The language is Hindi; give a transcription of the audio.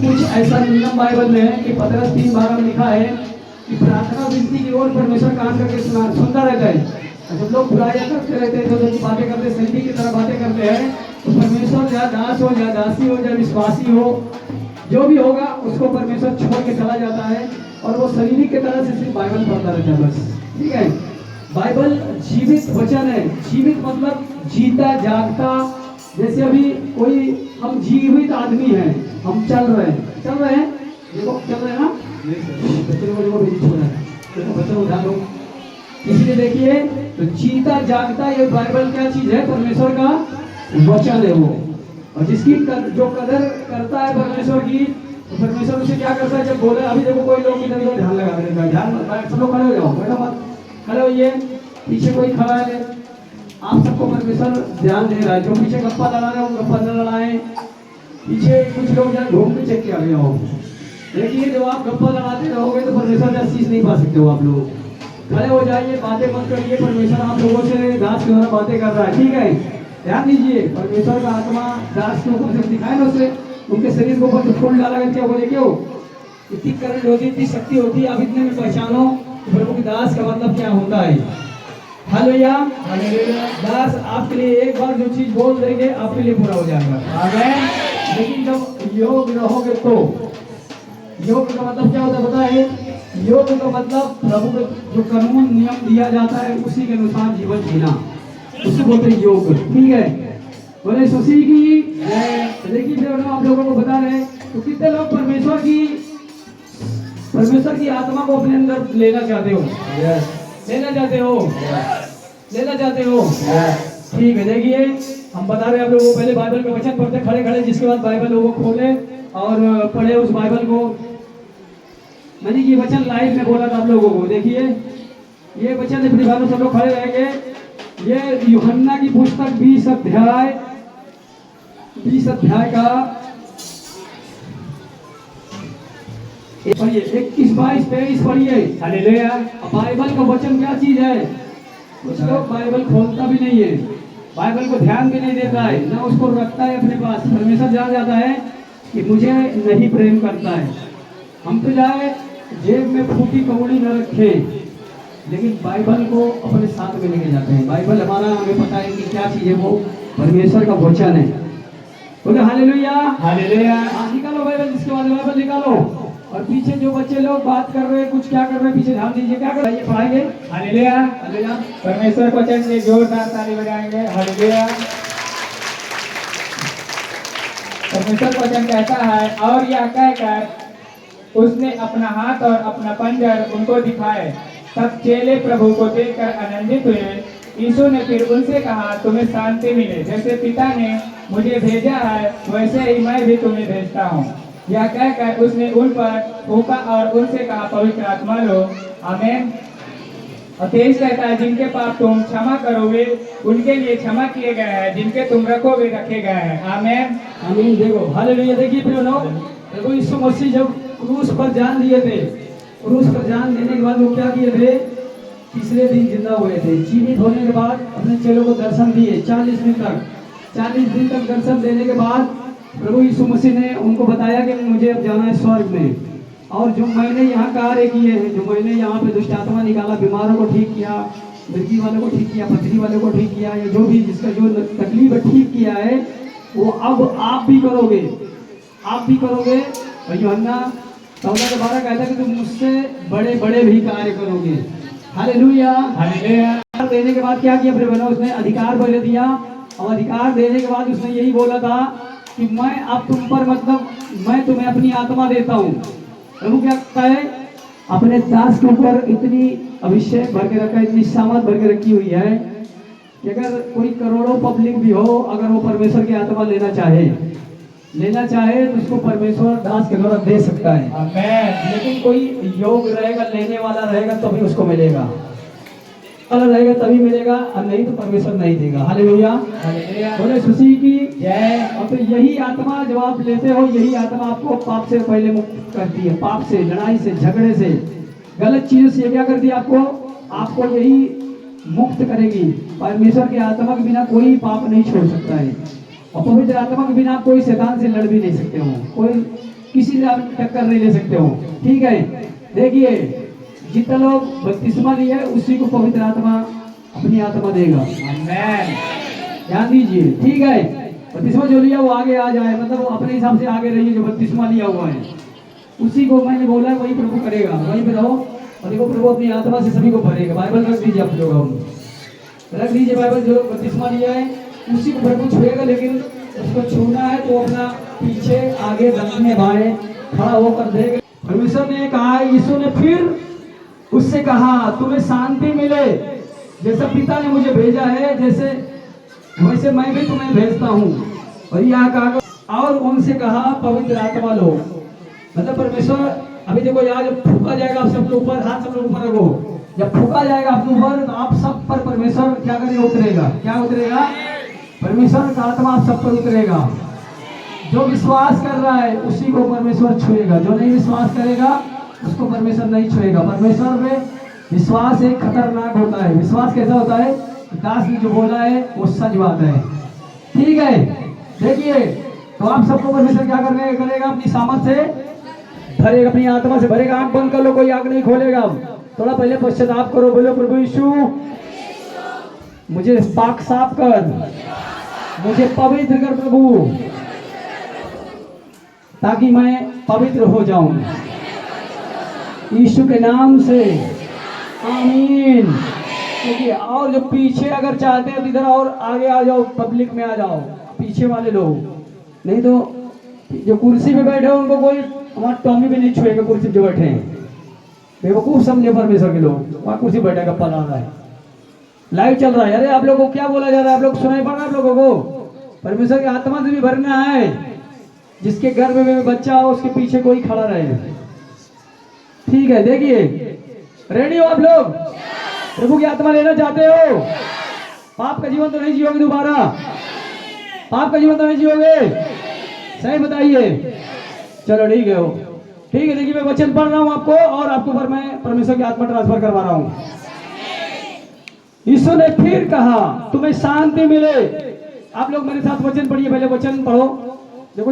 कुछ ऐसा नियम बाइबल में है कि 15:3 में लिखा है कि प्रार्थना विनती की ओर परमेश्वर कान करके सुनता रहता है। जब लोग बुराइयां करते रहते हैं, जो बातें करते हैं, सैनिक की तरह बातें करते हैं, तो परमेश्वर या दास हो या दासी हो या विश्वासी हो, जो भी होगा उसको परमेश्वर छोड़ के चला जाता है और वो सैनिक की तरह से सिर्फ बाइबल पढ़ता रहता है बस। ठीक है, बाइबल जीवित वचन है। जीवित मतलब जीता जागता। जैसे अभी कोई हम जीवित आदमी हैं, हम चल रहे हैं, देखो चल रहे हैं ना, बच्चों उठा दो। इसलिए देखिए, तो जीता जागता ये बाइबल क्या चीज है? परमेश्वर का वचन है वो। और जिसकी जो कदर करता है परमेश्वर की, तो परमेश्वर उसे क्या करता है? जब बोले, अभी देखो कोई लोग इधर उधर ध्यान लगा देते हैं, ध्यान, सब लोग खड़े हो जाओ, बैठो मत, खड़े होइए। पीछे कोई खड़ा है, आप सबको परमेश्वर ध्यान दे रहा है। जो पीछे गप्पा लड़ा रहे हो गप्पा न लड़ाएं। पीछे कुछ लोग जहाँ घूम के चेक किया गया हो। देखिए, जब आप गप्पा लड़ाते रहोगे तो परमेश्वर का चीज नहीं पा सकते हो आप लोग। खड़े हो जाइए, बातें मत करिए। परमेश्वर आप लोगों से दास के द्वारा बातें कर रहा है। ठीक है, ध्यान दीजिए। परमेश्वर का आत्मा दास के ऊपर से दिखाए ना, उससे उनके शरीर के ऊपर फूल डाला करके बोले क्यों इतनी करंट होती, इतनी शक्ति होती है। आप इतने में पहचानो प्रभु की दास का मतलब क्या होता है। हालेलुया, दास आपके लिए एक बार जो चीज बोल देंगे आपके लिए पूरा हो जाएगा। आमीन। लेकिन जब योग रहोगे तो, योग का मतलब क्या होता है पता है? योग का मतलब प्रभु को जो कानून नियम दिया जाता है उसी के अनुसार जीवन जीना, उसको बोलते हैं योग। ठीक है, बोले सुशी की। देखिए, फिर आप लोगों को बता रहे तो कितने लोग परमेश्वर की आत्मा को अपने अंदर लेना चाहते हो? लेना चाहते हो? लेना चाहते हो? ठीक है, देखिए हम बता रहे हैं आप लोगों को। पहले बाइबल का वचन पढ़ते खड़े खड़े, जिसके बाद बाइबल लोगों को खोले और पढ़े उस बाइबल को। मैंने ये वचन लाइव में बोला था आप लोगों को। देखिए, ये वचन अपनी बातों सब लोग खड़े रहेंगे। ये यूहन्ना की पुस्तक 20 अध्याय का पढ़िए, 21, 22, 23 पढ़िए। हालेलुया। बाइबल का वचन क्या चीज है? कुछ लोग बाइबल खोलता भी नहीं है, बाइबल को ध्यान भी नहीं देता है, ना उसको रखता है अपने पास। परमेश्वर जान जाता है कि मुझे नहीं प्रेम करता है। हम तो जाए जेब में फूटी कौड़ी न रखें, लेकिन बाइबल को अपने साथ में लेके जाते हैं। बाइबल हमारा, हमें पता है कि क्या चीज है, वो परमेश्वर का वचन है। बोले हालेलुया, हालेलुया। निकालो बाइबल, जिसके बाद बाइबल निकालो। और पीछे जो बच्चे लोग बात कर रहे हैं, कुछ क्या कर रहे हैं, पीछे ध्यान दीजिए। क्या कर रहे हैं? पढ़ाएंगे। Hallelujah, hallelujah. परमेश्वर को वचन से जोरदार ताली बजाएंगे। हालेलुया। परमेश्वर को वचन कहता है, और यह कहकर उसने अपना हाथ और अपना पंजर उनको दिखाए। तब चेले प्रभु को देखकर आनंदित हुए। यीशु ने फिर उनसे कहा, तुम्हें शांति मिले। जैसे पिता ने मुझे भेजा है, वैसे ही मैं भी तुम्हें भेजता हूँ। यह कहकर उसने उन पर फूंका और उनसे कहा, पवित्र आत्मा लो। आमीन। और 23 कहता है, जिनके पाप तुम क्षमा करोगे उनके लिए क्षमा किए गए हैं, जिनके तुम रखोगे रखे गए हैं। आमीन, आमीन। देखो हालेलुया। देखिए फिर लोग, देखो यीशु मसीह जब क्रूस पर जान दिए थे, क्रूस पर जान देने के बाद वो क्या किए थे? तीसरे दिन जिंदा हुए थे। जीवित होने के बाद अपने चेलों को दर्शन दिए 40 दिन तक। 40 दिन तक दर्शन देने के बाद प्रभु यीशु मसीह ने उनको बताया कि मुझे अब जाना है स्वर्ग में, और जो मैंने यहाँ कार्य किए हैं, जो मैंने यहाँ पे दुष्ट आत्मा निकाला, बीमारों को ठीक किया, मृत्यु वालों को ठीक किया, पथरी वालों को ठीक किया, या जो भी जिसका जो तकलीफ है ठीक किया है, वो अब आप भी करोगे, आप भी करोगे। और यूहन्ना 14:12 कहता है कि तुम मुझसे बड़े बड़े भी कार्य करोगे। Hallelujah, hallelujah. देने के बाद क्या किया फिर बना? उसने अधिकार पहले दिया, और अधिकार देने के बाद उसने यही बोला था कि मैं अब तुम पर, मतलब मैं तुम्हें अपनी आत्मा देता हूँ। प्रभु क्या कहता है? अपने दास के ऊपर इतनी अभिषेक भर के रखा, इतनी सामर्थ भर के रखी हुई है कि अगर कोई करोड़ों पब्लिक भी हो, अगर वो परमेश्वर की आत्मा लेना चाहे तो उसको परमेश्वर दास के द्वारा दे सकता है। आमीन। लेकिन कोई योग रहेगा, लेने वाला रहेगा तभी उसको मिलेगा, अलग रहेगा तभी मिलेगा, और नहीं तो परमेश्वर नहीं देगा। Hallelujah, hallelujah. बोले खुशी की जय। और तो यही आत्मा जब आप लेते हो, यही आत्मा आपको पाप से पहले मुक्त करती है। पाप से, लड़ाई से, झगड़े से, गलत चीजों से क्या करती है? आपको यही मुक्त करेगी। परमेश्वर की आत्मा के बिना कोई पाप नहीं छोड़ सकता है, और पवित्र आत्मा के बिना कोई शैतान से लड़ भी नहीं सकते हो। कोई किसी से आप टक्कर नहीं ले सकते हो। ठीक है, देखिए जितना लोग बपतिस्मा लिया है उसी को पवित्र आत्मा अपनी आत्मा देगा। आमेन। ध्यान दीजिए, ठीक है। बपतिस्मा जो लिया वो आगे आ जाए, मतलब वो अपने हिसाब से आगे रहिए। जो बपतिस्मा लिया हुआ है उसी को मैंने बोला है वही प्रभु करेगा, वहीं पे रहो और देखो प्रभु अपनी आत्मा से सभी को भरेगा। बाइबल रख दीजिए आप लोग, रख दीजिए बाइबल। जो बपतिस्मा लिया है उसी को प्रभु छुएगा, लेकिन उसको छूना है तो अपना पीछे आगे दाहिने बाएं खड़ा होकर देगा। परमेश्वर ने कहा, यीशु ने फिर उससे कहा, तुम्हें शांति मिले, जैसा पिता ने मुझे भेजा है जैसे वैसे मैं भी तुम्हें भेजता हूँ। और यहाँ कहा और उनसे कहा पवित्र आत्मा लो, मतलब परमेश्वर अभी देखो यहाँ जब फूका जाएगा आप सब लोग ऊपर, हाथ सब लोग ऊपर रखो। जब फूका जाएगा आपके ऊपर तो आप सब पर परमेश्वर क्या करेगा, उतरेगा। क्या उतरेगा? परमेश्वर का आत्मा आप सब पर उतरेगा। जो विश्वास कर रहा है उसी को परमेश्वर छुएगा, जो नहीं विश्वास करेगा उसको परमेश्वर नहीं छुएगा। परमेश्वर में विश्वास एक खतरनाक होता है। विश्वास कैसा होता है? दास ने जो बोला है वो सच बात है। ठीक है, देखिए तो आप सबको परमेश्वर क्या करने करेगा, अपनी सामर्थ से भरेगा, अपनी आत्मा से भरेगा। आंख बंद कर लो, कोई आंख नहीं खोलेगा। थोड़ा पहले पश्चाताप करो, बोलो प्रभु यीशु मुझे पाक साफ कर, मुझे पवित्र कर प्रभु, ताकि मैं पवित्र हो जाऊं यीशु के नाम से, आमीन। देखिए और जो पीछे अगर चाहते हैं तो इधर और आगे आ जाओ, पब्लिक में आ जाओ, पीछे वाले लोग। नहीं तो जो कुर्सी पे बैठे हैं उनको कोई हमारा टॉमी भी नहीं छुएगा। कुर्सी पे जो बैठे हैं बेवकूफ समझे परमेश्वर के लोग, वहाँ कुर्सी बैठेगा पला रहा है, लाइव चल रहा है। अरे आप लोगों को क्या बोला जा रहा है? आप लोग सुनाई पड़ रहा है? आप लोगों को परमेश्वर की आत्मा से भी भरना है। जिसके गर्भ में बच्चा हो उसके पीछे कोई खड़ा रहे। ठीक है, देखिए रेडी हो आप लोग? प्रभु की आत्मा लेना चाहते हो? पाप का जीवन तो नहीं जियोगे दोबारा? पाप का जीवन तो नहीं जियोगे? सही बताइए। चलो ठीक है, हो ठीक है। देखिए मैं वचन पढ़ रहा हूं आपको और आपको पर मैं परमेश्वर की आत्मा ट्रांसफर करवा रहा हूं। यीशु ने फिर कहा तुम्हें शांति मिले। आप लोग मेरे साथ वचन पढ़िए, पहले वचन पढ़ो। देखो